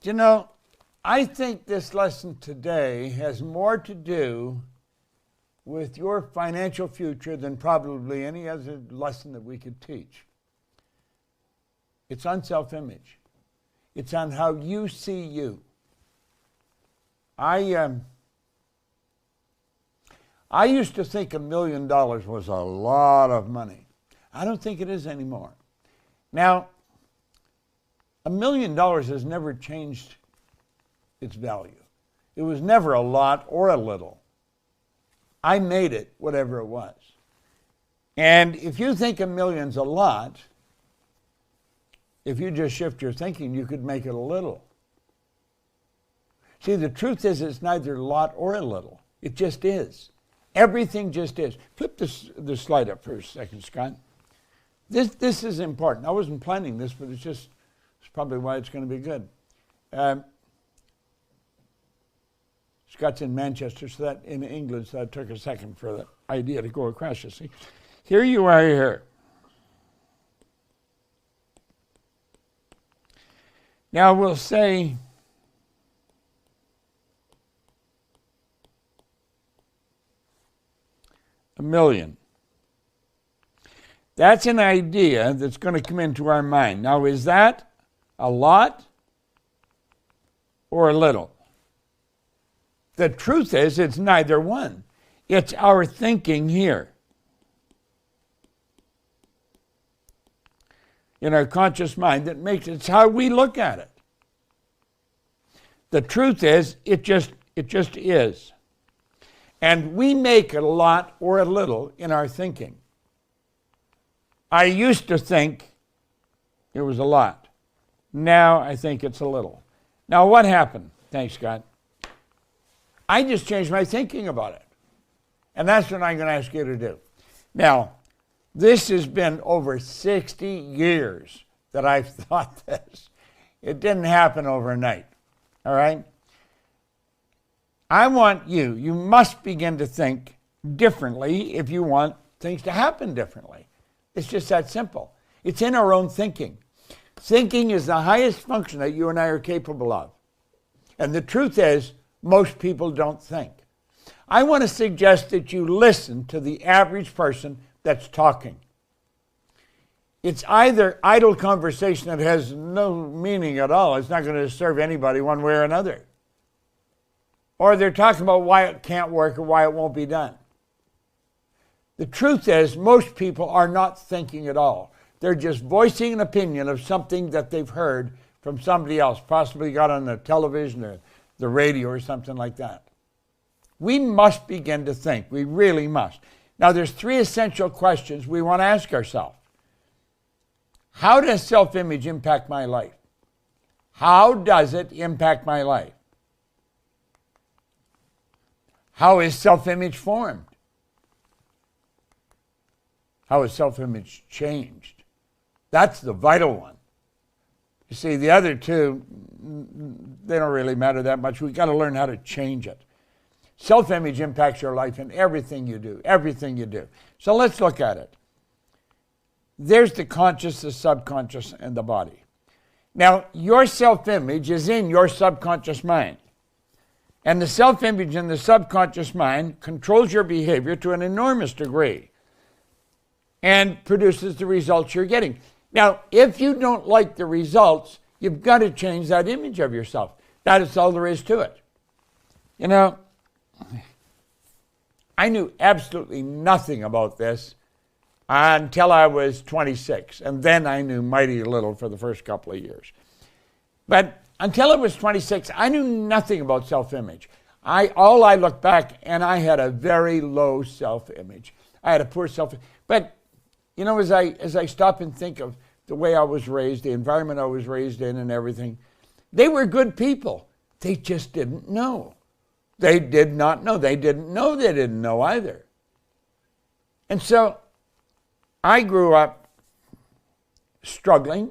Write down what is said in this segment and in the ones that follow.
You know, I think this lesson today has more to do with your financial future than probably any other lesson that we could teach. It's on self-image. It's on how you see you. I used to think $1 million was a lot of money. I don't think it is anymore. Now, $1 million has never changed its value. It was never a lot or a little. I made it whatever it was. And if you think $1 million's a lot, if you just shift your thinking, you could make it a little. See, the truth is it's neither a lot or a little. It just is. Everything just is. Flip this slide up for a second, Scott. This is important. I wasn't planning this, but it's probably why it's going to be good. Scott's in Manchester, so that in England, so that took a second for the idea to go across, you see. Here you are here. Now we'll say $1 million. That's an idea that's going to come into our mind. Now, is that a lot or a little? The truth is, it's neither one. It's our thinking here. In our conscious mind that makes it. It's how we look at it. The truth is, it just is. And we make it a lot or a little in our thinking. I used to think it was a lot. Now I think it's a little. Now what happened? Thanks, Scott. I just changed my thinking about it. And that's what I'm going to ask you to do. Now, this has been over 60 years that I've thought this. It didn't happen overnight. All right? I want you must begin to think differently if you want things to happen differently. It's just that simple. It's in our own thinking. Thinking is the highest function that you and I are capable of. And the truth is, most people don't think. I want to suggest that you listen to the average person that's talking. It's either idle conversation that has no meaning at all. It's not going to serve anybody one way or another. Or they're talking about why it can't work or why it won't be done. The truth is, most people are not thinking at all. They're just voicing an opinion of something that they've heard from somebody else, possibly got on the television or the radio or something like that. We must begin to think. We really must. Now, there's 3 essential questions we want to ask ourselves. How does self-image impact my life? How does it impact my life? How is self-image formed? How is self-image changed? That's the vital one. You see, the other 2, they don't really matter that much. We've got to learn how to change it. Self-image impacts your life in everything you do, everything you do. So let's look at it. There's the conscious, the subconscious, and the body. Now, your self-image is in your subconscious mind. And the self-image in the subconscious mind controls your behavior to an enormous degree and produces the results you're getting. Now, if you don't like the results, you've got to change that image of yourself. That is all there is to it. You know, I knew absolutely nothing about this until I was 26, and then I knew mighty little for the first couple of years. But until I was 26, I knew nothing about self-image. I look back, and I had a very low self-image. I had a poor self-image. But, you know, as I stop and think of the way I was raised, the environment I was raised in and everything, they were good people. They just didn't know. They did not know. They didn't know they didn't know either. And so I grew up struggling.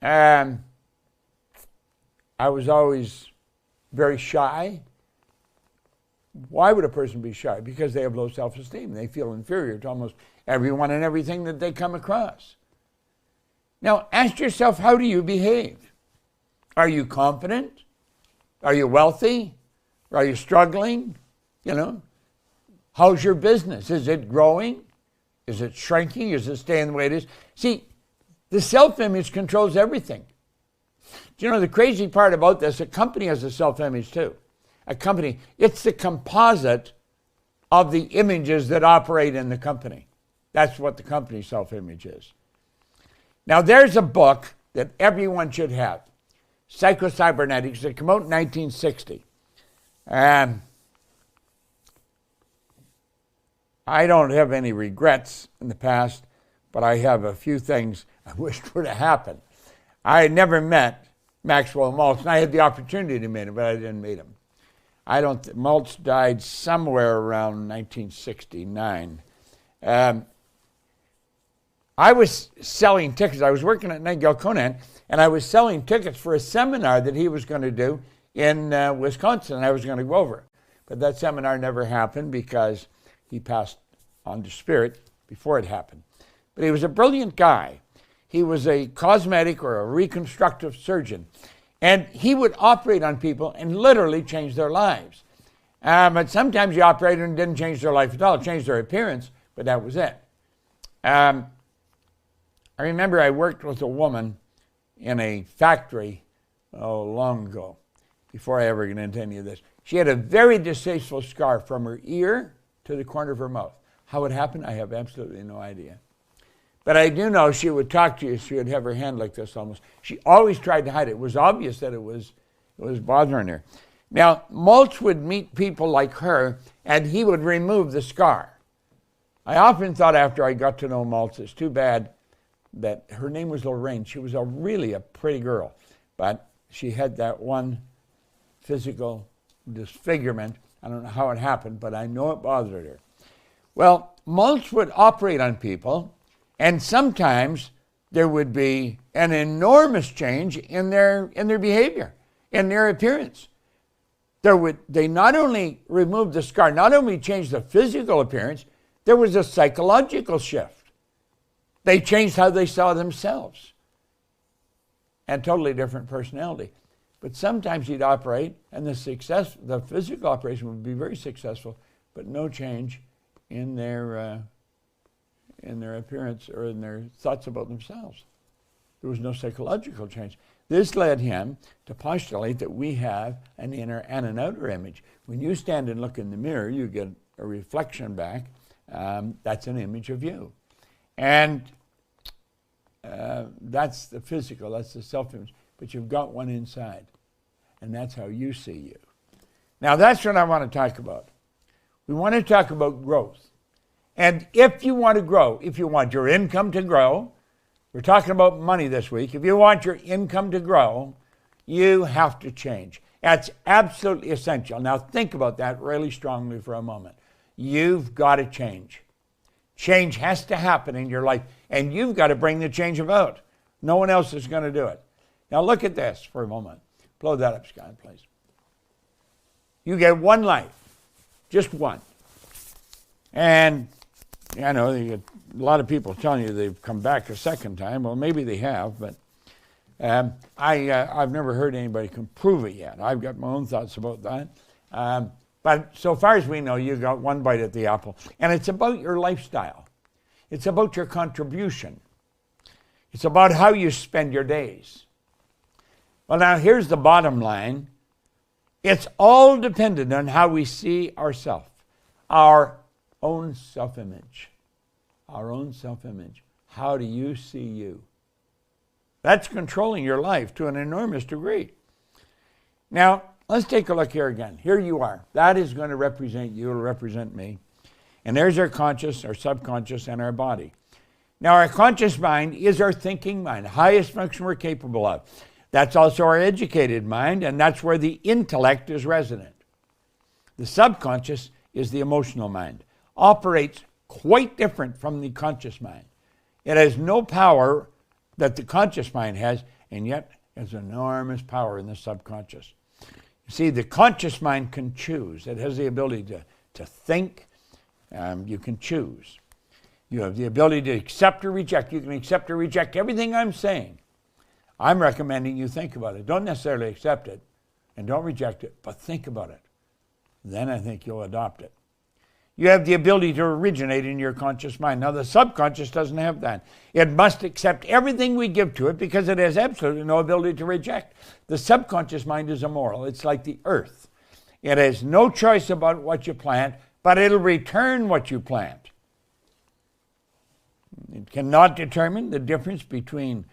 I was always very shy. Why would a person be shy? Because they have low self-esteem. They feel inferior to almost everyone and everything that they come across. Now, ask yourself, how do you behave? Are you confident? Are you wealthy? Are you struggling? You know, how's your business? Is it growing? Is it shrinking? Is it staying the way it is? See, the self-image controls everything. Do you know the crazy part about this? A company has a self-image too. A company, it's the composite of the images that operate in the company. That's what the company's self-image is. Now, there's a book that everyone should have, Psycho-Cybernetics. It came out in 1960. I don't have any regrets in the past, but I have a few things I wished would have happened. I had never met Maxwell Maltz, and I had the opportunity to meet him, but I didn't meet him. Maltz died somewhere around 1969. I was selling tickets. I was working at Nigel Conan, and I was selling tickets for a seminar that he was going to do in Wisconsin, and I was going to go over. But that seminar never happened because he passed on to spirit before it happened. But he was a brilliant guy. He was a cosmetic or a reconstructive surgeon. And he would operate on people and literally change their lives. But sometimes he operated and didn't change their life at all. It changed their appearance, but that was it. I remember I worked with a woman in a factory long ago, before I ever got into any of this. She had a very distasteful scar from her ear to the corner of her mouth. How it happened, I have absolutely no idea. But I do know she would talk to you, she would have her hand like this almost. She always tried to hide it. It was obvious that it was bothering her. Now, Maltz would meet people like her, and he would remove the scar. I often thought after I got to know Maltz, it's too bad that her name was Lorraine. She was really a pretty girl, but she had that one physical disfigurement. I don't know how it happened, but I know it bothered her. Well, Maltz would operate on people, and sometimes there would be an enormous change in their behavior, in their appearance. They not only removed the scar, not only changed the physical appearance, there was a psychological shift. They changed how they saw themselves, and totally different personality. But sometimes he'd operate, and the physical operation would be very successful, but no change in their appearance or in their thoughts about themselves. There was no psychological change. This led him to postulate that we have an inner and an outer image. When you stand and look in the mirror, you get a reflection back. That's an image of you. And that's the physical, that's the self-image. But you've got one inside, and that's how you see you. Now, that's what I want to talk about. We want to talk about growth. And if you want to grow, if you want your income to grow, we're talking about money this week. If you want your income to grow, you have to change. That's absolutely essential. Now, think about that really strongly for a moment. You've got to change. Change has to happen in your life, and you've got to bring the change about. No one else is going to do it. Now, look at this for a moment. Blow that up, Scott, please. You get one life, just one. And I know you get a lot of people telling you they've come back a second time. Well, maybe they have, but I've never heard anybody can prove it yet. I've got my own thoughts about that. But so far as we know, you got one bite at the apple. And it's about your lifestyle. It's about your contribution. It's about how you spend your days. Well, now here's the bottom line. It's all dependent on how we see ourselves, our own self-image. Our own self-image. How do you see you? That's controlling your life to an enormous degree. Now, let's take a look here again. Here you are. That is going to represent you, it'll represent me. And there's our conscious, our subconscious, and our body. Now, our conscious mind is our thinking mind, the highest function we're capable of. That's also our educated mind, and that's where the intellect is resident. The subconscious is the emotional mind. Operates quite different from the conscious mind. It has no power that the conscious mind has, and yet has enormous power in the subconscious. You see, the conscious mind can choose. It has the ability to think. You can choose. You have the ability to accept or reject. You can accept or reject everything I'm saying. I'm recommending you think about it. Don't necessarily accept it and don't reject it, but think about it. Then I think you'll adopt it. You have the ability to originate in your conscious mind. Now, the subconscious doesn't have that. It must accept everything we give to it because it has absolutely no ability to reject. The subconscious mind is immoral. It's like the earth. It has no choice about what you plant, but it'll return what you plant. It cannot determine the difference between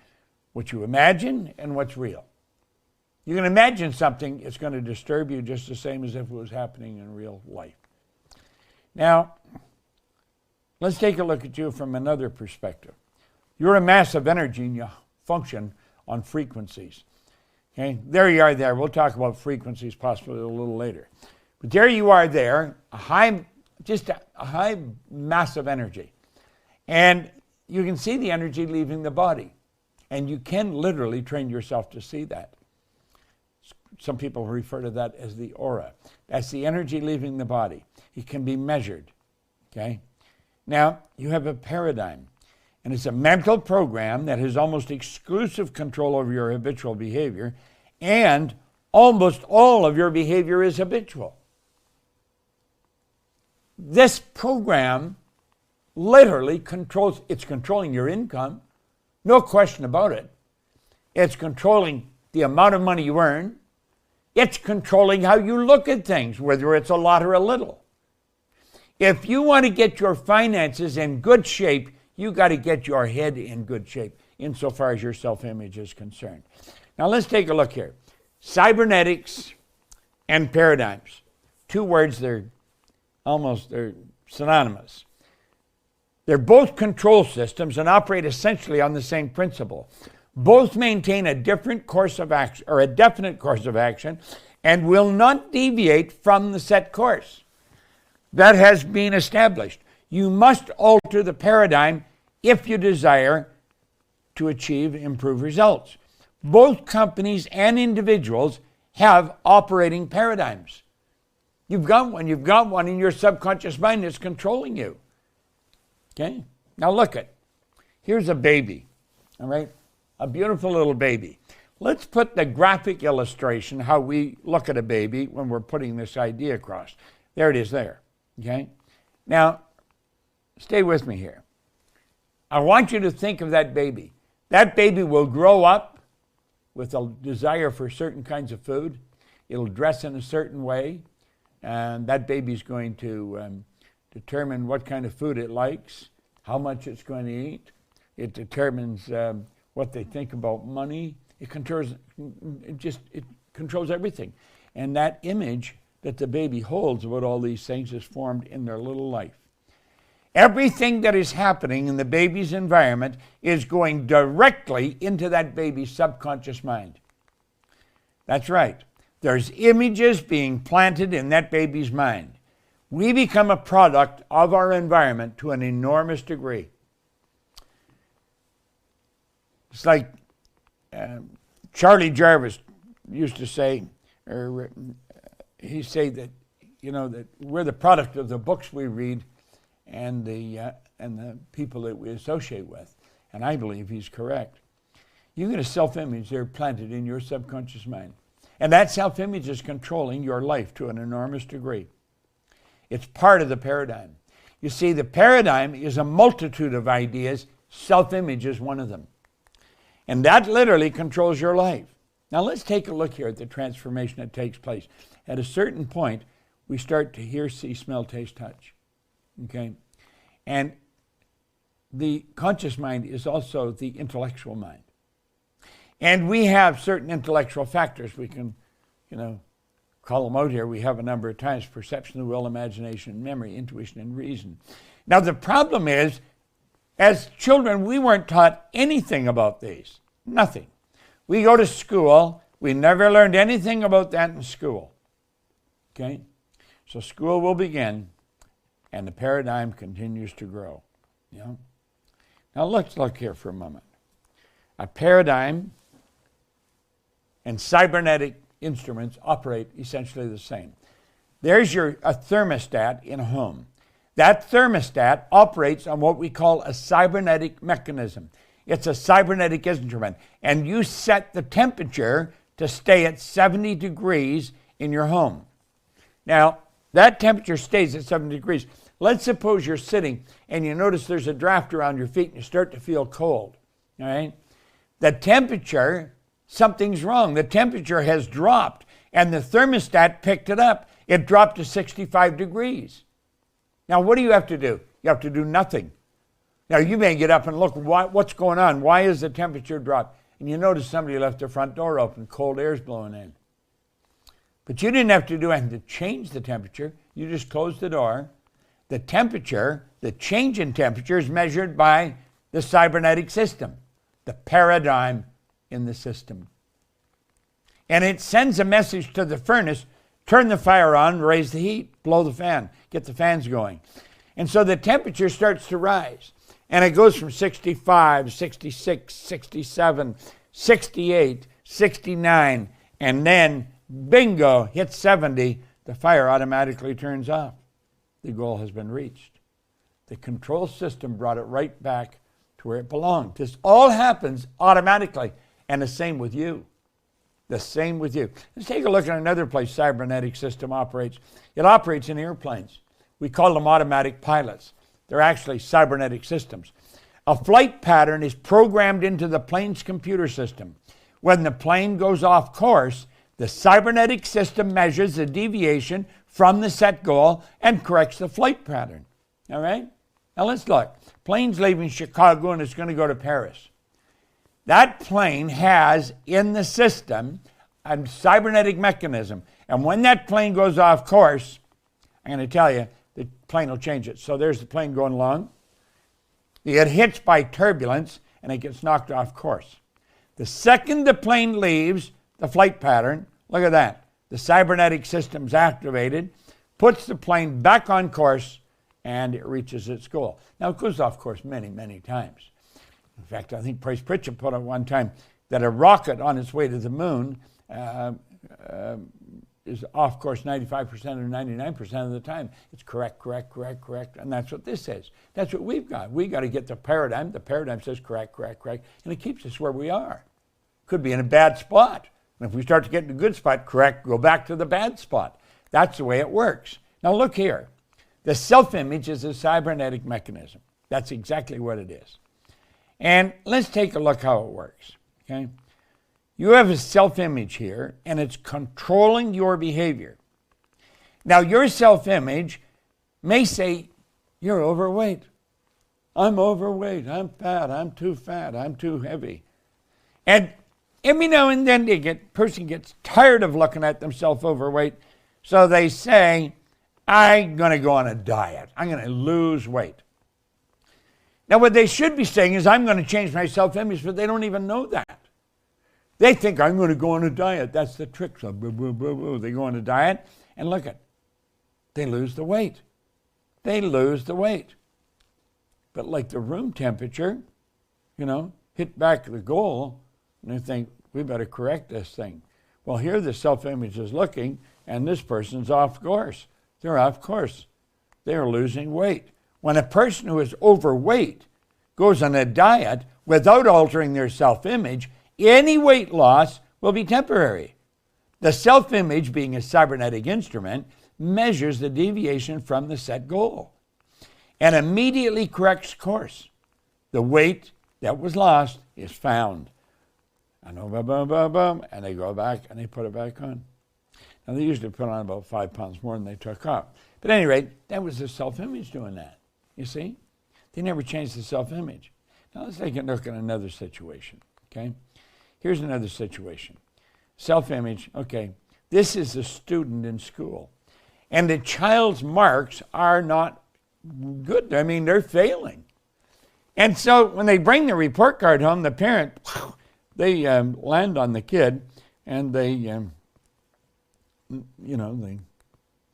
what you imagine and what's real. You can imagine something, it's going to disturb you just the same as if it was happening in real life. Now, let's take a look at you from another perspective. You're a mass of energy and you function on frequencies. Okay, there you are there. We'll talk about frequencies possibly a little later. But there you are there, a high mass of energy. And you can see the energy leaving the body. And you can literally train yourself to see that. Some people refer to that as the aura. That's the energy leaving the body. It can be measured. Okay? Now, you have a paradigm. And it's a mental program that has almost exclusive control over your habitual behavior, and almost all of your behavior is habitual. This program literally it's controlling your income, no question about it. It's controlling the amount of money you earn. It's controlling how you look at things, whether it's a lot or a little. If you want to get your finances in good shape, you got to get your head in good shape insofar as your self-image is concerned. Now let's take a look here. Cybernetics and paradigms. Two words, they're synonymous. They're both control systems and operate essentially on the same principle. Both maintain a different course of action, or a definite course of action, and will not deviate from the set course that has been established. You must alter the paradigm if you desire to achieve improved results. Both companies and individuals have operating paradigms. You've got one in your subconscious mind that's controlling you. Okay? Now look at, here's a baby, all right? A beautiful little baby. Let's put the graphic illustration, how we look at a baby when we're putting this idea across. There it is there, okay? Now, stay with me here. I want you to think of that baby. That baby will grow up with a desire for certain kinds of food. It'll dress in a certain way, and that baby's going to determine what kind of food it likes, how much it's going to eat. It determines what they think about money. It controls everything. And that image that the baby holds about all these things is formed in their little life. Everything that is happening in the baby's environment is going directly into that baby's subconscious mind. That's right. There's images being planted in that baby's mind. We become a product of our environment to an enormous degree. It's like Charlie Jarvis used to say, or he said that, that we're the product of the books we read and the people that we associate with. And I believe he's correct. You get a self-image there planted in your subconscious mind. And that self-image is controlling your life to an enormous degree. It's part of the paradigm. You see, the paradigm is a multitude of ideas. Self-image is one of them. And that literally controls your life. Now let's take a look here at the transformation that takes place. At a certain point, we start to hear, see, smell, taste, touch. Okay? And the conscious mind is also the intellectual mind. And we have certain intellectual factors. We can, call them out here. We have a number of times: perception, the will, imagination, memory, intuition, and reason. Now the problem is, as children, we weren't taught anything about these. Nothing. We go to school. We never learned anything about that in school. Okay? So school will begin, and the paradigm continues to grow. Now let's look here for a moment. A paradigm and cybernetic instruments operate essentially the same. There's a thermostat in a home. That thermostat operates on what we call a cybernetic mechanism. It's a cybernetic instrument. And you set the temperature to stay at 70 degrees in your home. Now, that temperature stays at 70 degrees. Let's suppose you're sitting and you notice there's a draft around your feet and you start to feel cold. All right? The temperature, something's wrong. The temperature has dropped and the thermostat picked it up. It dropped to 65 degrees. Now, what do you have to do? You have to do nothing. Now, you may get up and look, what's going on? Why is the temperature dropped? And you notice somebody left the front door open, cold air's blowing in. But you didn't have to do anything to change the temperature. You just closed the door. The temperature, the change in temperature is measured by the cybernetic system, the paradigm in the system. And it sends a message to the furnace, turn the fire on, raise the heat, blow the fan, get the fans going. And so the temperature starts to rise. And it goes from 65, 66, 67, 68, 69, and then bingo, hits 70, the fire automatically turns off. The goal has been reached. The control system brought it right back to where it belonged. This all happens automatically, and the same with you. The same with you. Let's take a look at another place cybernetic system operates. It operates in airplanes. We call them automatic pilots. They're actually cybernetic systems. A flight pattern is programmed into the plane's computer system. When the plane goes off course, the cybernetic system measures the deviation from the set goal and corrects the flight pattern. All right? Now let's look. Plane's leaving Chicago and it's going to go to Paris. That plane has in the system a cybernetic mechanism. And when that plane goes off course, I'm going to tell you, the plane will change it. So there's the plane going along. It hits by turbulence and it gets knocked off course. The second the plane leaves the flight pattern, look at that. The cybernetic system's activated, puts the plane back on course, and it reaches its goal. Now, it goes off course many, many times. In fact, I think Price Pritchett put on one time that a rocket on its way to the moon is off course 95% or 99% of the time. It's correct, and that's what this says. That's what we've got. We've got to get the paradigm. The paradigm says correct, and it keeps us where we are. Could be in a bad spot. And if we start to get in a good spot, correct, go back to the bad spot. That's the way it works. Now look here. The self-image is a cybernetic mechanism. That's exactly what it is. And let's take a look how it works. Okay? You have a self-image here, and it's controlling your behavior. Now, your self-image may say, you're overweight. I'm overweight. I'm fat. I'm too heavy. And every now and then the person gets tired of looking at themselves overweight, so they say, I'm going to go on a diet. I'm going to lose weight. Now, what they should be saying is, I'm going to change my self-image, but they don't even know that. They think, I'm going to go on a diet. That's the trick. So they go on a diet, and look at, they lose the weight. They lose the weight. But like the room temperature, hit back the goal, and they think, we better correct this thing. Well, here the self-image is looking, and this person's off course. They're off course. They're losing weight. When a person who is overweight goes on a diet without altering their self-image, any weight loss will be temporary. The self-image, being a cybernetic instrument, measures the deviation from the set goal and immediately corrects course. The weight that was lost is found. And and they go back and they put it back on. Now, they usually put on about 5 pounds more than they took off. But at any rate, that was the self-image doing that. You see? They never changed the self-image. Now, let's take a look at another situation. Okay? Here's another situation. Self-image, okay. This is a student in school. And the child's marks are not good. I mean, they're failing. And so when they bring the report card home, the parent, they land on the kid, and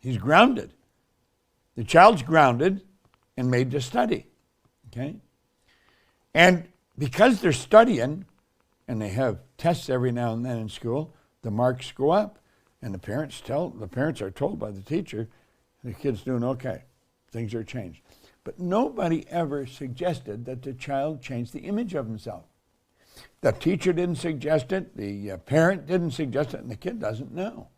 he's grounded. The child's grounded and made to study, okay? And because they're studying, and they have tests every now and then in school, the marks go up, and the parents are told by the teacher, the kid's doing okay. Things are changed. But nobody ever suggested that the child change the image of himself. The teacher didn't suggest it, the parent didn't suggest it, and the kid doesn't know.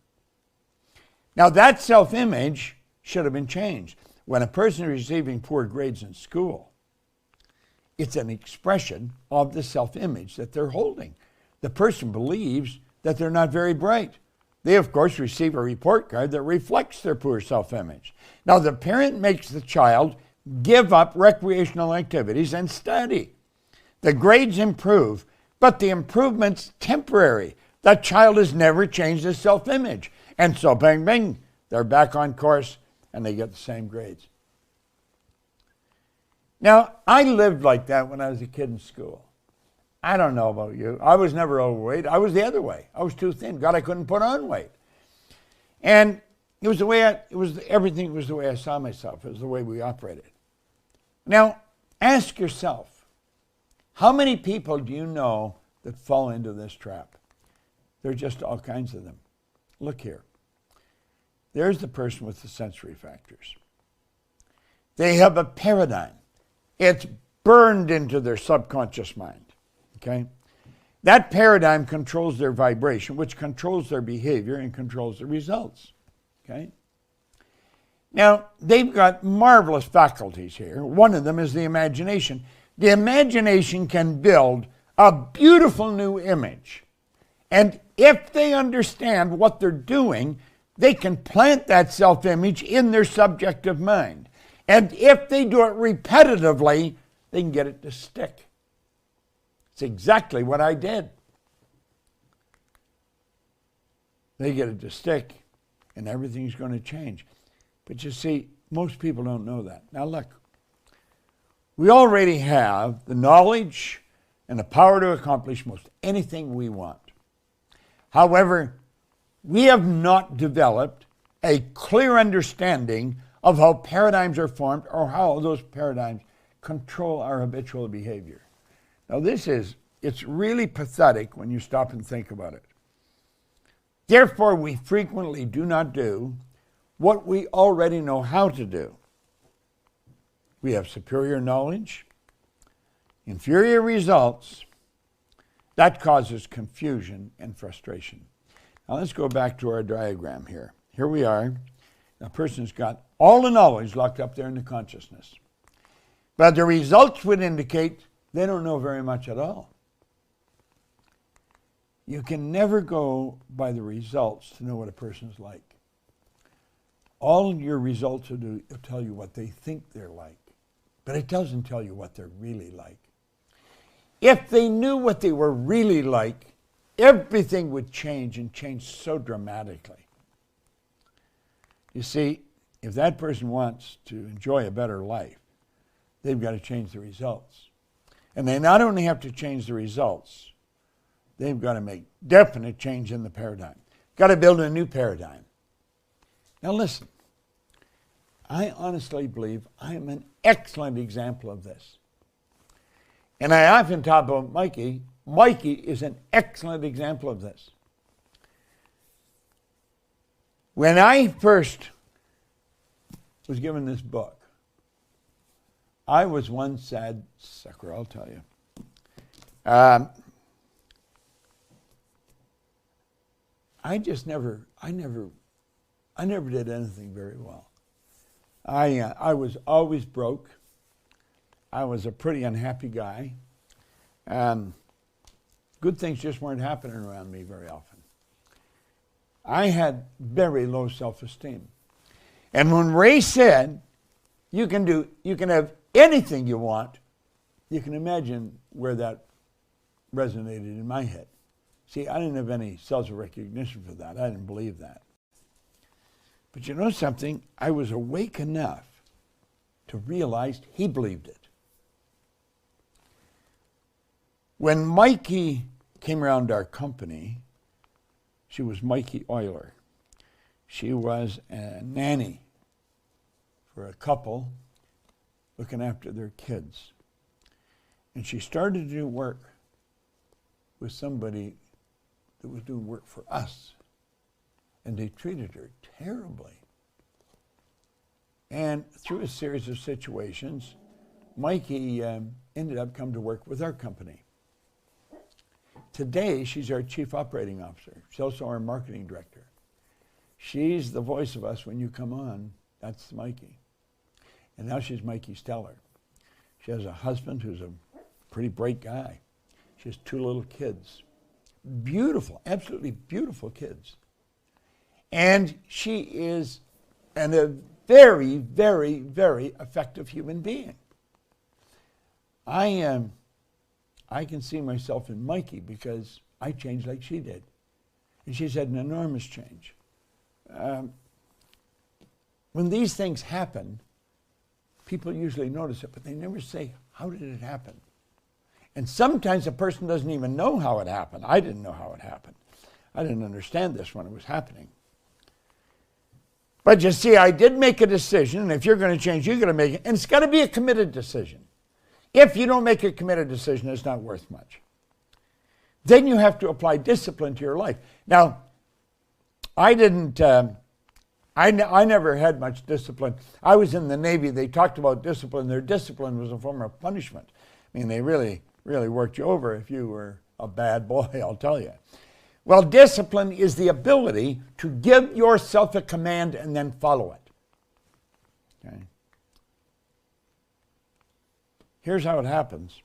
Now that self-image should have been changed. When a person is receiving poor grades in school, it's an expression of the self-image that they're holding. The person believes that they're not very bright. They, of course, receive a report card that reflects their poor self-image. Now, the parent makes the child give up recreational activities and study. The grades improve, but the improvement's temporary. That child has never changed his self-image. And so, bang, bang, they're back on course and they get the same grades. Now, I lived like that when I was a kid in school. I don't know about you. I was never overweight. I was the other way. I was too thin. God, I couldn't put on weight. And it was the way everything was the way I saw myself. It was the way we operated. Now, ask yourself, how many people do you know that fall into this trap? There are just all kinds of them. Look here. There's the person with the sensory factors. They have a paradigm. It's burned into their subconscious mind. Okay? That paradigm controls their vibration, which controls their behavior and controls the results. Okay? Now, they've got marvelous faculties here. One of them is the imagination. The imagination can build a beautiful new image. And if they understand what they're doing, they can plant that self-image in their subjective mind. And if they do it repetitively, they can get it to stick. It's exactly what I did. They get it to stick, and everything's going to change. But you see, most people don't know that. Now look, we already have the knowledge and the power to accomplish most anything we want. However, we have not developed a clear understanding of how paradigms are formed or how those paradigms control our habitual behavior. Now it's really pathetic when you stop and think about it. Therefore, we frequently do not do what we already know how to do. We have superior knowledge, inferior results. That causes confusion and frustration. Now let's go back to our diagram here. Here we are. A person's got all the knowledge locked up there in the consciousness. But the results would indicate they don't know very much at all. You can never go by the results to know what a person's like. All your results will tell you what they think they're like, but it doesn't tell you what they're really like. If they knew what they were really like, everything would change and change so dramatically. You see, if that person wants to enjoy a better life, they've got to change the results. And they not only have to change the results, they've got to make definite change in the paradigm. Got to build a new paradigm. Now listen, I honestly believe I am an excellent example of this. And I often talk about Mikey. Mikey is an excellent example of this. When I first was given this book, I was one sad sucker, I'll tell you. I never did anything very well. I was always broke. I was a pretty unhappy guy. Good things just weren't happening around me very often. I had very low self-esteem. And when Ray said, you can have anything you want, you can imagine where that resonated in my head. See, I didn't have any self-recognition for that. I didn't believe that. But you know something? I was awake enough to realize he believed it. When Mikey came around our company, she was Mikey Euler. She was a nanny for a couple looking after their kids. And she started to do work with somebody that was doing work for us. And they treated her terribly. And through a series of situations, Mikey ended up coming to work with our company. Today, she's our Chief Operating Officer. She's also our Marketing Director. She's the voice of us when you come on. That's Mikey. And now she's Mikey Stellar. She has a husband who's a pretty bright guy. She has 2 little kids. Beautiful, absolutely beautiful kids. And she is a very, very, very effective human being. I can see myself in Mikey because I changed like she did. And she's had an enormous change. When these things happen, people usually notice it, but they never say, how did it happen? And sometimes a person doesn't even know how it happened. I didn't know how it happened. I didn't understand this when it was happening. But you see, I did make a decision, and if you're going to change, you're going to make it. And it's got to be a committed decision. If you don't make a committed decision, it's not worth much. Then you have to apply discipline to your life. Now, I never had much discipline. I was in the Navy. They talked about discipline. Their discipline was a form of punishment. I mean, they really, really worked you over if you were a bad boy, I'll tell you. Well, discipline is the ability to give yourself a command and then follow it. Okay? Here's how it happens.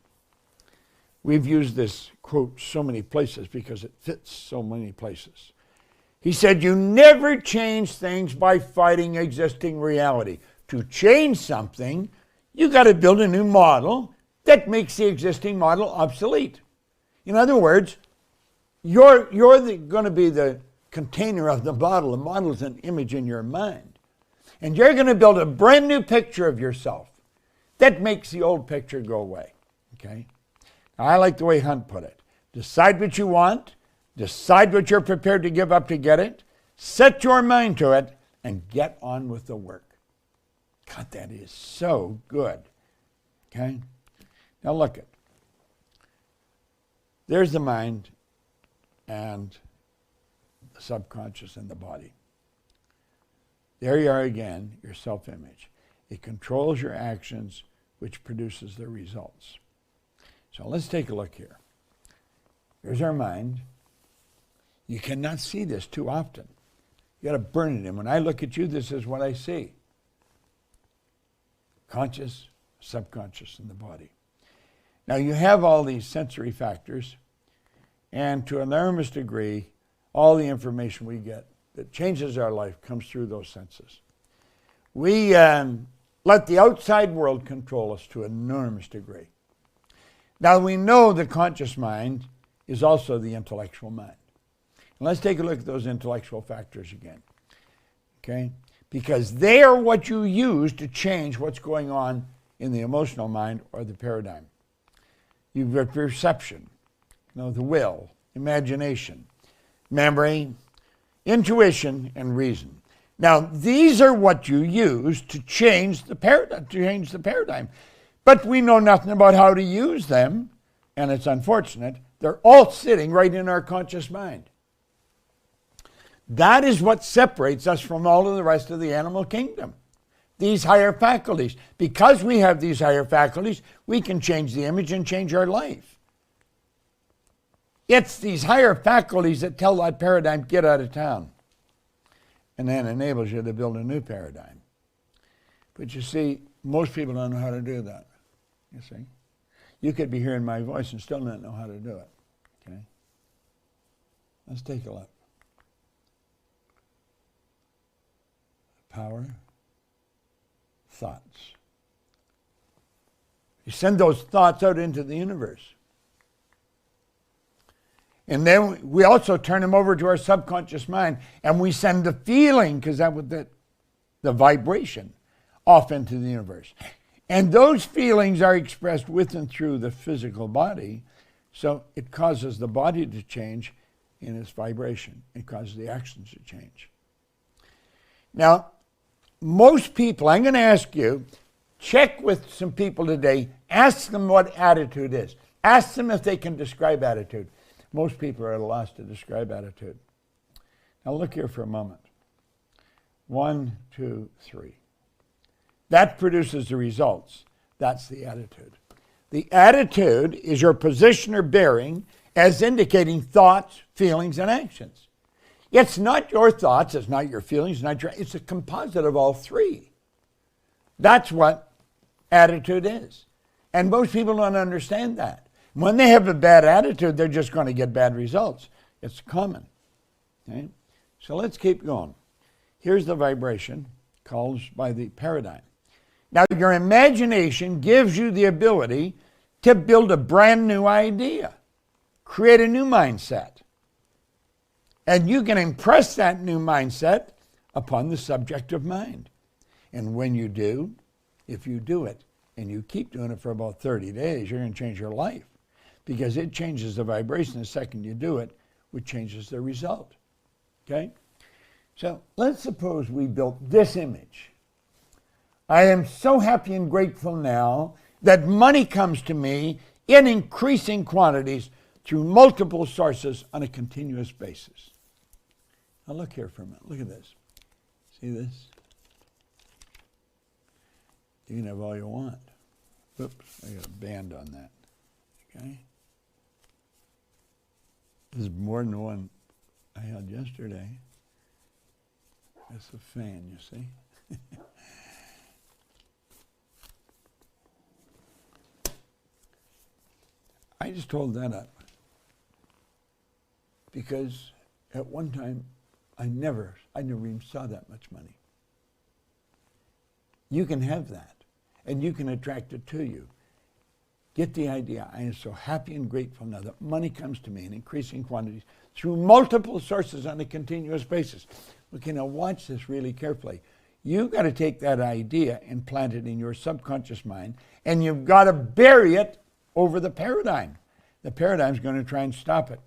We've used this quote so many places because it fits so many places. He said, you never change things by fighting existing reality. To change something, you got to build a new model that makes the existing model obsolete. In other words, you're going to be the container of the model. The model is an image in your mind. And you're going to build a brand new picture of yourself that makes the old picture go away. Okay? Now, I like the way Hunt put it. Decide what you want. Decide what you're prepared to give up to get it. Set your mind to it and get on with the work. God, that is so good. Okay? Now look it. There's the mind and the subconscious and the body. There you are again, your self-image. It controls your actions, which produces the results. So let's take a look here. Here's our mind. You cannot see this too often. You got to burn it in. When I look at you, this is what I see. Conscious, subconscious, and the body. Now you have all these sensory factors, and to an enormous degree, all the information we get that changes our life comes through those senses. We let the outside world control us to an enormous degree. Now we know the conscious mind is also the intellectual mind. And let's take a look at those intellectual factors again. Okay? Because they are what you use to change what's going on in the emotional mind or the paradigm. You've got perception, the will, imagination, memory, intuition, and reason. Now, these are what you use to change the paradigm. But we know nothing about how to use them, and it's unfortunate. They're all sitting right in our conscious mind. That is what separates us from all of the rest of the animal kingdom. These higher faculties. Because we have these higher faculties, we can change the image and change our life. It's these higher faculties that tell that paradigm, get out of town. And then enables you to build a new paradigm. But you see, most people don't know how to do that. You see? You could be hearing my voice and still not know how to do it. Okay? Let's take a look. Power, thoughts. You send those thoughts out into the universe. And then we also turn them over to our subconscious mind, and we send the feeling, because that was the vibration, off into the universe. And those feelings are expressed with and through the physical body, so it causes the body to change in its vibration. It causes the actions to change. Now, most people, I'm going to ask you, check with some people today, ask them what attitude is. Ask them if they can describe attitude. Most people are at a loss to describe attitude. Now look here for a moment. 1, 2, 3. That produces the results. That's the attitude. The attitude is your position or bearing as indicating thoughts, feelings, and actions. It's not your thoughts, it's not your feelings, it's a composite of all three. That's what attitude is. And most people don't understand that. When they have a bad attitude, they're just going to get bad results. It's common. Okay? So let's keep going. Here's the vibration caused by the paradigm. Now, your imagination gives you the ability to build a brand new idea, create a new mindset. And you can impress that new mindset upon the subjective mind. And when you do, if you do it, and you keep doing it for about 30 days, you're going to change your life. Because it changes the vibration the second you do it, which changes the result. Okay? So let's suppose we built this image. I am so happy and grateful now that money comes to me in increasing quantities through multiple sources on a continuous basis. Now look here for a minute. Look at this. See this? You can have all you want. Oops, I got a band on that. Okay? This is more than the one I had yesterday. That's a fan, you see. I just hold that up because at one time I never even saw that much money. You can have that, and you can attract it to you. Get the idea. I am so happy and grateful now that money comes to me in increasing quantities through multiple sources on a continuous basis. Okay, now watch this really carefully. You've got to take that idea and plant it in your subconscious mind, and you've got to bury it over the paradigm. The paradigm's going to try and stop it.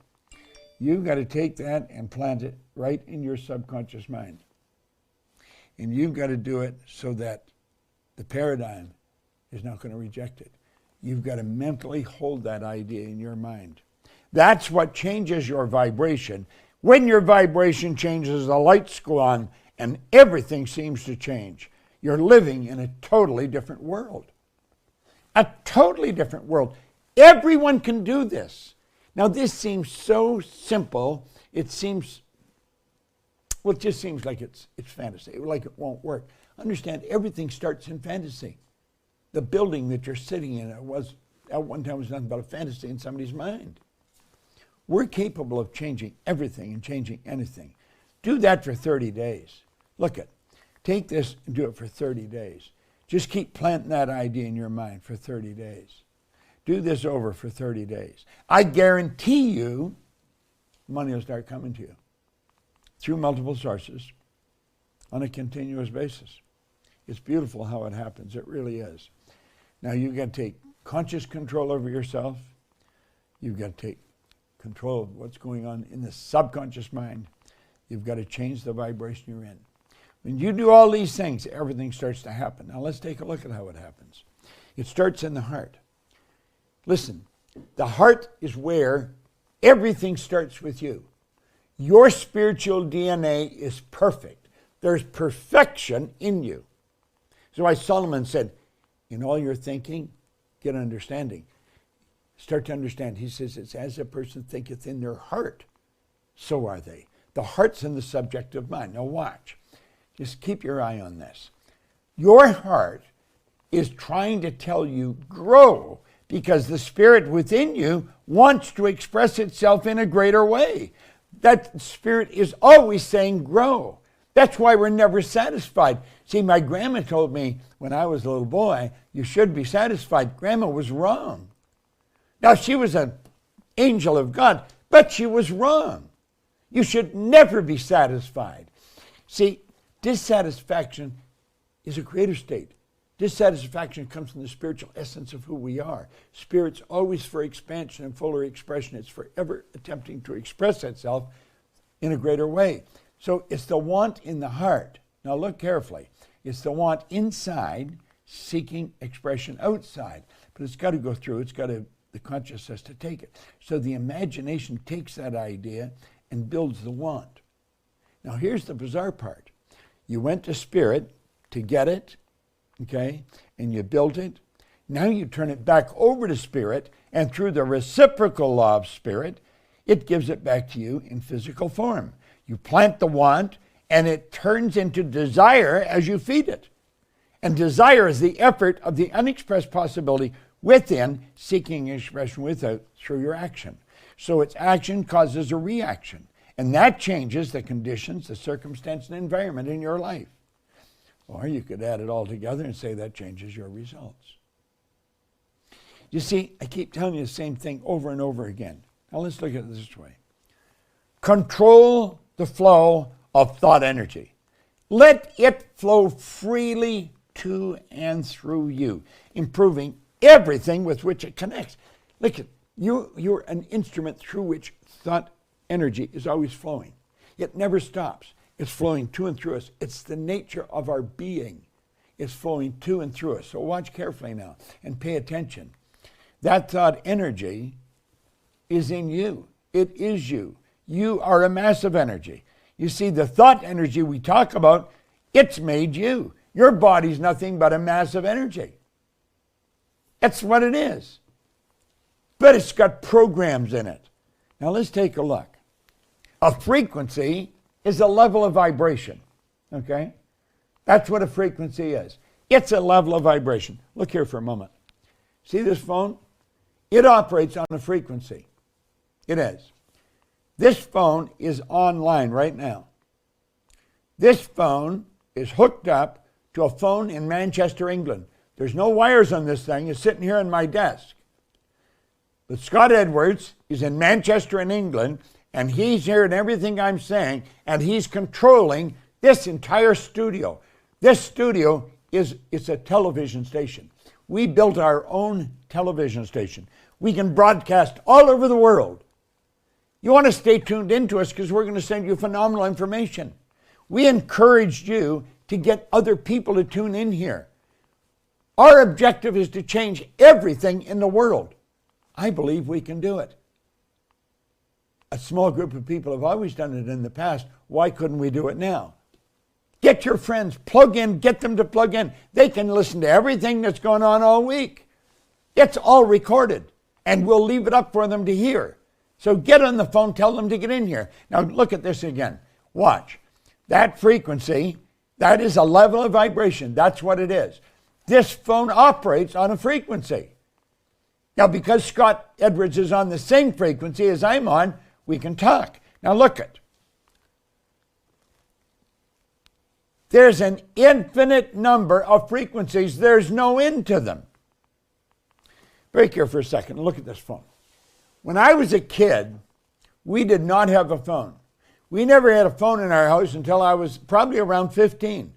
You've got to take that and plant it right in your subconscious mind. And you've got to do it so that the paradigm is not going to reject it. You've got to mentally hold that idea in your mind. That's what changes your vibration. When your vibration changes, the lights go on and everything seems to change. You're living in a totally different world. A totally different world. Everyone can do this. Now this seems so simple. It just seems like it's fantasy, like it won't work. Understand, everything starts in fantasy. The building that you're sitting in at one time was nothing but a fantasy in somebody's mind. We're capable of changing everything and changing anything. Do that for 30 days. Look at, take this and do it for 30 days. Just keep planting that idea in your mind for 30 days. Do this over for 30 days. I guarantee you money will start coming to you through multiple sources on a continuous basis. It's beautiful how it happens. It really is. Now you've got to take conscious control over yourself. You've got to take control of what's going on in the subconscious mind. You've got to change the vibration you're in. When you do all these things, everything starts to happen. Now let's take a look at how it happens. It starts in the heart. Listen, the heart is where everything starts with you. Your spiritual DNA is perfect. There's perfection in you. So why Solomon said, in all your thinking, get understanding. Start to understand. He says, it's as a person thinketh in their heart, so are they. The heart's in the subjective mind. Now watch. Just keep your eye on this. Your heart is trying to tell you, grow, because the spirit within you wants to express itself in a greater way. That spirit is always saying, grow. That's why we're never satisfied. See, my grandma told me when I was a little boy, you should be satisfied. Grandma was wrong. Now, she was an angel of God, but she was wrong. You should never be satisfied. See, dissatisfaction is a greater state. Dissatisfaction comes from the spiritual essence of who we are. Spirit's always for expansion and fuller expression. It's forever attempting to express itself in a greater way. So it's the want in the heart. Now look carefully. It's the want inside seeking expression outside. But it's got to go through. The consciousness to take it. So the imagination takes that idea and builds the want. Now here's the bizarre part. You went to spirit to get it, okay, and you built it. Now you turn it back over to spirit, and through the reciprocal law of spirit, it gives it back to you in physical form. You plant the want, and it turns into desire as you feed it. And desire is the effort of the unexpressed possibility within, seeking expression without through your action. So its action causes a reaction, and that changes the conditions, the circumstance, and environment in your life. Or you could add it all together and say that changes your results. You see, I keep telling you the same thing over and over again. Now let's look at it this way. Control the flow of thought energy. Let it flow freely to and through you, improving everything with which it connects. Look at you're an instrument through which thought energy is always flowing. It never stops. It's flowing to and through us. It's the nature of our being. It's flowing to and through us. So watch carefully now and pay attention. That thought energy is in you. It is you. You are a mass of energy. You see, the thought energy we talk about, it's made you. Your body's nothing but a mass of energy. That's what it is. But it's got programs in it. Now let's take a look. A frequency is a level of vibration, okay? That's what a frequency is. It's a level of vibration. Look here for a moment. See this phone? It operates on a frequency. It is. This phone is online right now. This phone is hooked up to a phone in Manchester, England. There's no wires on this thing. It's sitting here on my desk. But Scott Edwards is in Manchester in England, and he's hearing everything I'm saying, and he's controlling this entire studio. This studio it's a television station. We built our own television station. We can broadcast all over the world. You want to stay tuned into us because we're going to send you phenomenal information. We encouraged you to get other people to tune in here. Our objective is to change everything in the world. I believe we can do it. A small group of people have always done it in the past. Why couldn't we do it now? Get your friends, plug in, get them to plug in. They can listen to everything that's going on all week. It's all recorded, and we'll leave it up for them to hear. So get on the phone, tell them to get in here. Now look at this again. Watch. That frequency, that is a level of vibration. That's what it is. This phone operates on a frequency. Now, because Scott Edwards is on the same frequency as I'm on, we can talk. Now look at. There's an infinite number of frequencies. There's no end to them. Break here for a second and look at this phone. When I was a kid, we did not have a phone. We never had a phone in our house until I was probably around 15.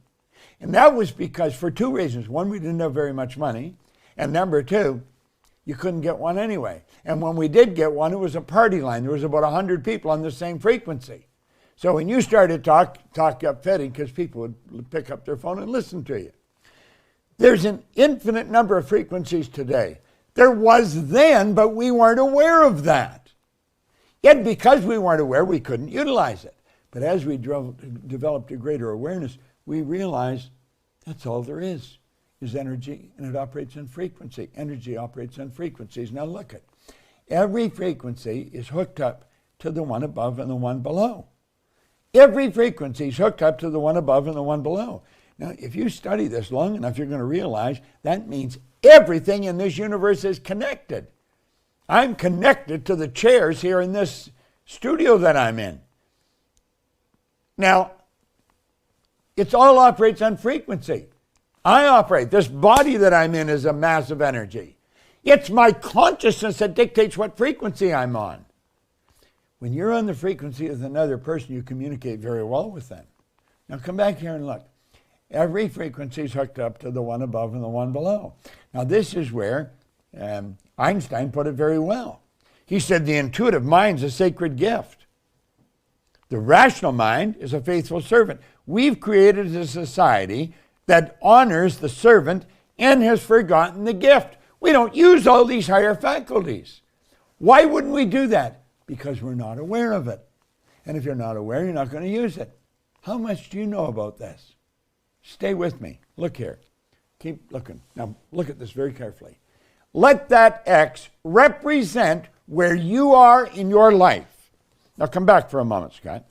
And that was because, for two reasons. One, we didn't have very much money. And number two, you couldn't get one anyway. And when we did get one, it was a party line. There was about 100 people on the same frequency. So when you started talk got fetty because people would pick up their phone and listen to you. There's an infinite number of frequencies today. There was then, but we weren't aware of that. Yet because we weren't aware, we couldn't utilize it. But as we developed a greater awareness, we realized that's all there is energy, and it operates in frequency. Energy operates on frequencies. Now look at every frequency is hooked up to the one above and the one below. Every frequency is hooked up to the one above and the one below. Now, if you study this long enough, you're going to realize that means everything in this universe is connected. I'm connected to the chairs here in this studio that I'm in. Now, it all operates on frequency. I operate. This body that I'm in is a mass of energy. It's my consciousness that dictates what frequency I'm on. When you're on the frequency of another person, you communicate very well with them. Now come back here and look. Every frequency is hooked up to the one above and the one below. Now this is where Einstein put it very well. He said the intuitive mind is a sacred gift. The rational mind is a faithful servant. We've created a society that honors the servant and has forgotten the gift. We don't use all these higher faculties. Why wouldn't we do that? Because we're not aware of it. And if you're not aware, you're not going to use it. How much do you know about this? Stay with me. Look here. Keep looking. Now, look at this very carefully. Let that X represent where you are in your life. Now, come back for a moment, Scott.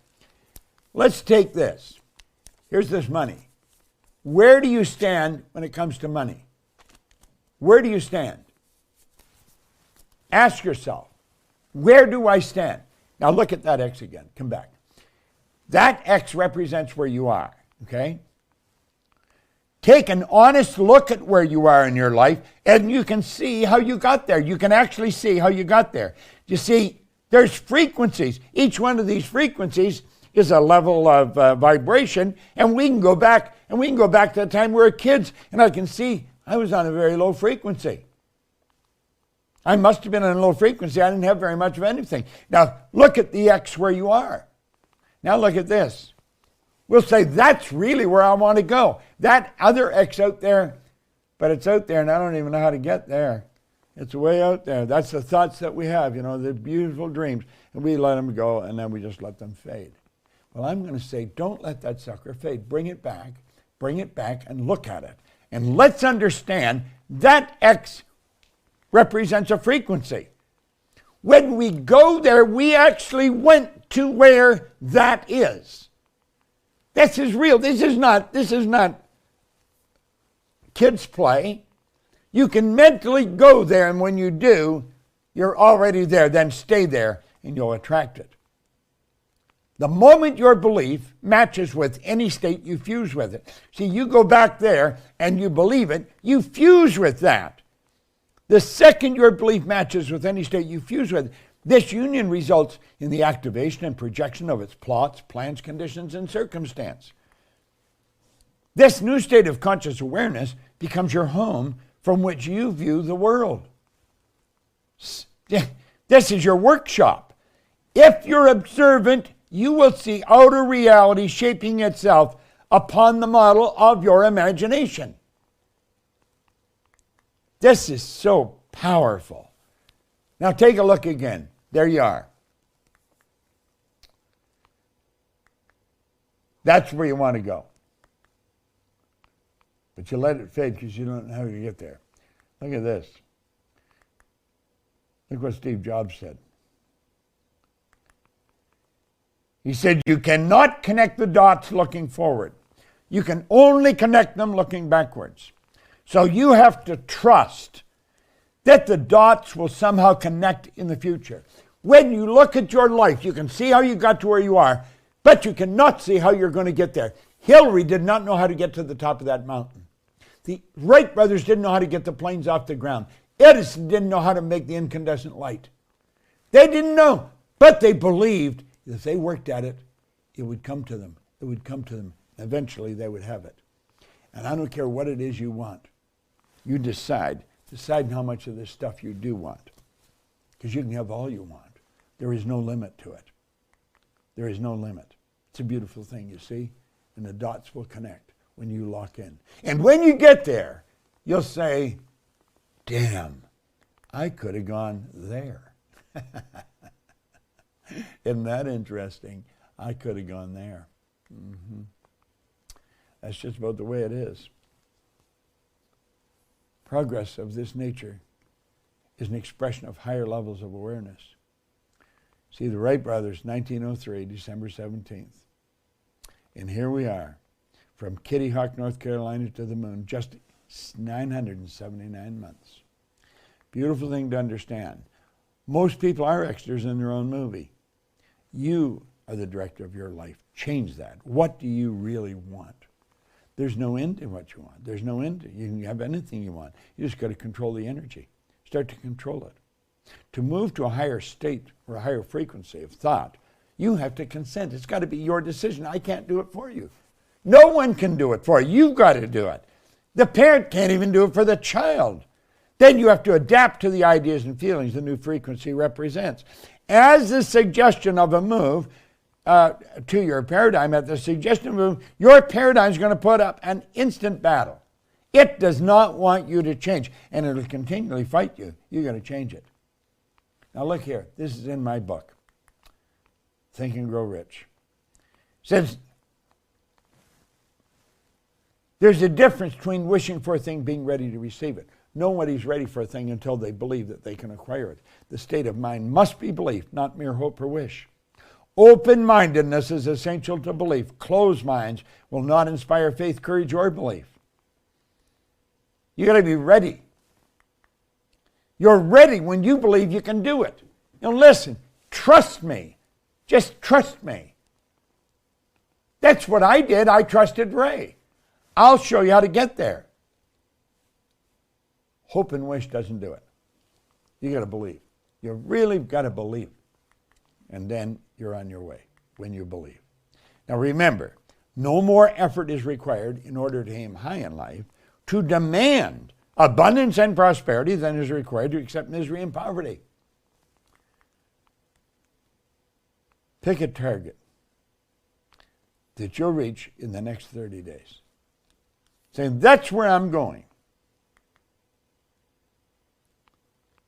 Let's take this. Here's this money. Where do you stand when it comes to money? Where do you stand? Ask yourself, where do I stand? Now, look at that X again. Come back. That X represents where you are, okay? Take an honest look at where you are in your life, and you can see how you got there. You can actually see how you got there. You see, there's frequencies. Each one of these frequencies is a level of vibration, and we can go back, to the time we were kids, and I can see I was on a very low frequency. I must have been on a low frequency. I didn't have very much of anything. Now, look at the X where you are. Now look at this. We'll say, that's really where I want to go. That other X out there, but it's out there and I don't even know how to get there. It's way out there. That's the thoughts that we have, the beautiful dreams. And we let them go and then we just let them fade. Well, I'm going to say, don't let that sucker fade. Bring it back and look at it. And let's understand that X represents a frequency. When we go there, we actually went to where that is. This is real. This is not kids' play. You can mentally go there, and when you do, you're already there. Then stay there, and you'll attract it. The moment your belief matches with any state, you fuse with it. See, you go back there, and you believe it, you fuse with that. The second your belief matches with any state, you fuse with it. This union results in the activation and projection of its plots, plans, conditions, and circumstance. This new state of conscious awareness becomes your home from which you view the world. This is your workshop. If you're observant, you will see outer reality shaping itself upon the model of your imagination. This is so powerful. Now take a look again. There you are. That's where you want to go. But you let it fade because you don't know how you get there. Look at this. Look what Steve Jobs said. He said, you cannot connect the dots looking forward. You can only connect them looking backwards. So you have to trust that the dots will somehow connect in the future. When you look at your life, you can see how you got to where you are, but you cannot see how you're going to get there. Hillary did not know how to get to the top of that mountain. The Wright brothers didn't know how to get the planes off the ground. Edison didn't know how to make the incandescent light. They didn't know, but they believed if they worked at it, it would come to them. It would come to them. Eventually, they would have it. And I don't care what it is you want. You decide how much of this stuff you do want. Because you can have all you want. There is no limit to it. There is no limit. It's a beautiful thing, you see? And the dots will connect when you lock in. And when you get there, you'll say, damn, I could have gone there. Isn't that interesting? I could have gone there. Mm-hmm. That's just about the way it is. Progress of this nature is an expression of higher levels of awareness. See, the Wright brothers, 1903, December 17th. And here we are, from Kitty Hawk, North Carolina to the moon, just 979 months. Beautiful thing to understand. Most people are extras in their own movie. You are the director of your life. Change that. What do you really want? There's no end to what you want. There's no end to it. You can have anything you want. You just got to control the energy. Start to control it. To move to a higher state or a higher frequency of thought, you have to consent. It's got to be your decision. I can't do it for you. No one can do it for you. You've got to do it. The parent can't even do it for the child. Then you have to adapt to the ideas and feelings the new frequency represents. As the suggestion of a move to your paradigm, at the suggestion of a move, your paradigm is going to put up an instant battle. It does not want you to change, and it'll continually fight you. You're going to change it. Now look here. This is in my book, Think and Grow Rich. It says, There's a difference between wishing for a thing and being ready to receive it. Nobody's ready for a thing until they believe that they can acquire it. The state of mind must be belief, not mere hope or wish. Open-mindedness is essential to belief. Closed minds will not inspire faith, courage, or belief. You got to be ready. You're ready when you believe you can do it. Listen, trust me. Just trust me. That's what I did. I trusted Ray. I'll show you how to get there. Hope and wish doesn't do it. You got to believe. You really got to believe. And then you're on your way when you believe. Now remember, no more effort is required in order to aim high in life, to demand abundance and prosperity than is required to accept misery and poverty. Pick a target that you'll reach in the next 30 days. Saying, that's where I'm going.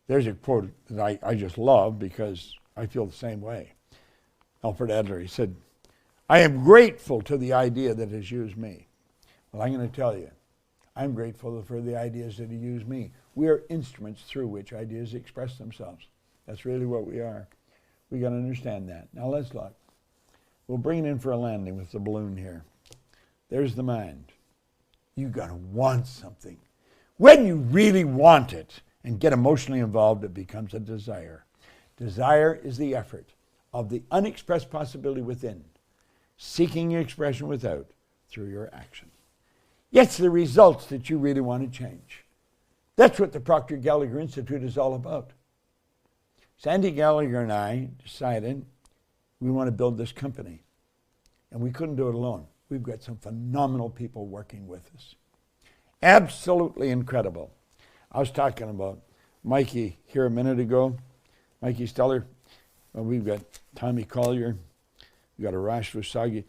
There's a quote that I just love because I feel the same way. Alfred Adler, he said, I am grateful to the idea that has used me. Well, I'm going to tell you, I'm grateful for the ideas that have used me. We are instruments through which ideas express themselves. That's really what we are. We got to understand that. Now let's look. We'll bring it in for a landing with the balloon here. There's the mind. You got to want something. When you really want it and get emotionally involved, it becomes a desire. Desire is the effort of the unexpressed possibility within, seeking expression without through your action. It's the results that you really want to change. That's what the Proctor Gallagher Institute is all about. Sandy Gallagher and I decided we want to build this company, and we couldn't do it alone. We've got some phenomenal people working with us. Absolutely incredible. I was talking about Mikey here a minute ago, Mikey Steller. Well, we've got Tommy Collier. We've got Arash Vasagi.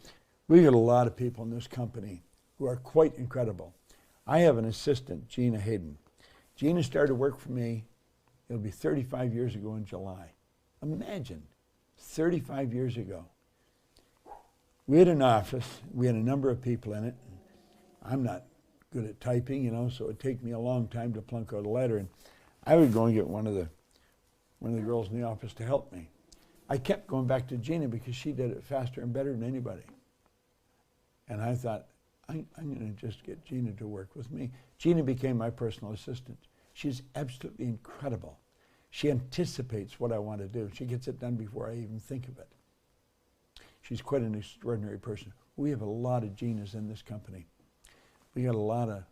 We've got a lot of people in this company who are quite incredible. I have an assistant, Gina Hayden. Gina started work for me, it'll be 35 years ago in July. Imagine, 35 years ago. We had an office, we had a number of people in it. I'm not good at typing, so it'd take me a long time to plunk out a letter, and I would go and get one of the girls in the office to help me. I kept going back to Gina because she did it faster and better than anybody. And I thought, I'm going to just get Gina to work with me. Gina became my personal assistant. She's absolutely incredible. She anticipates what I want to do. She gets it done before I even think of it. She's quite an extraordinary person. We have a lot of Ginas in this company. We got a lot of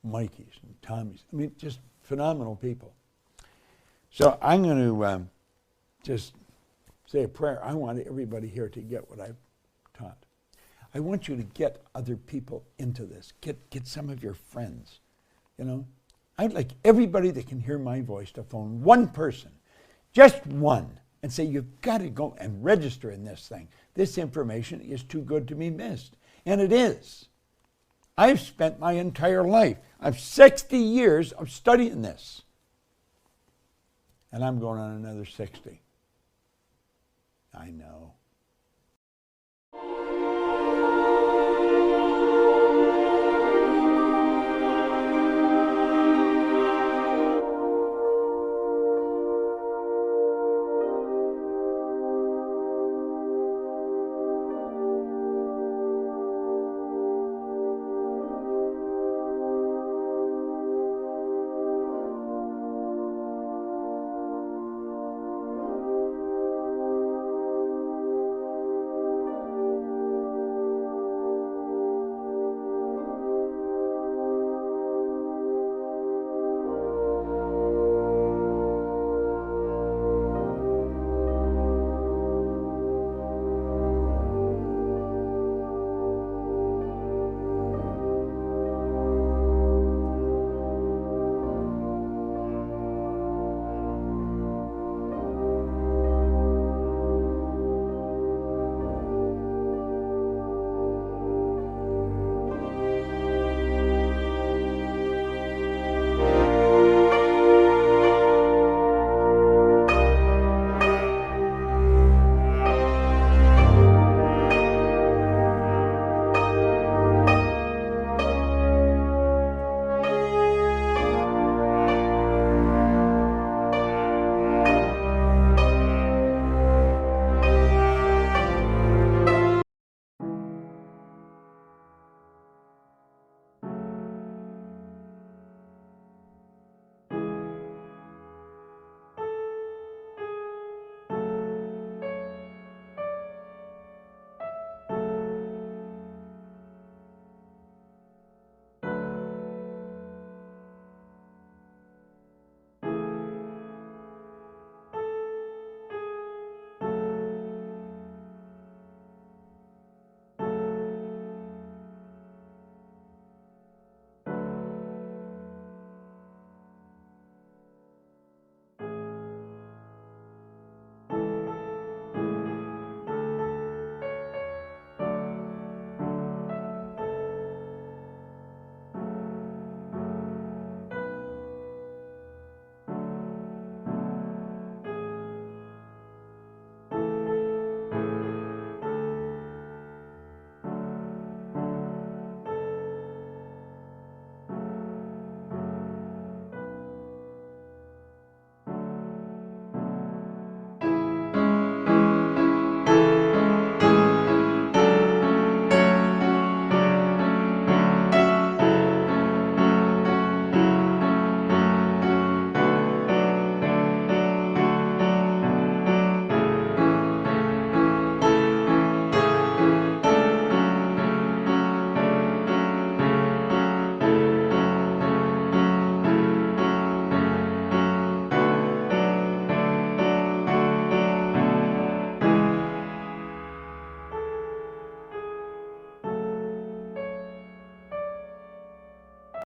Mikeys and Tommies. I mean, just phenomenal people. So I'm going to just say a prayer. I want everybody here to get what I've taught. I want you to get other people into this. Get some of your friends. I'd like everybody that can hear my voice to phone one person, just one, and say, you've got to go and register in this thing. This information is too good to be missed. And it is. I've spent my entire life. I've 60 years of studying this. And I'm going on another 60. I know.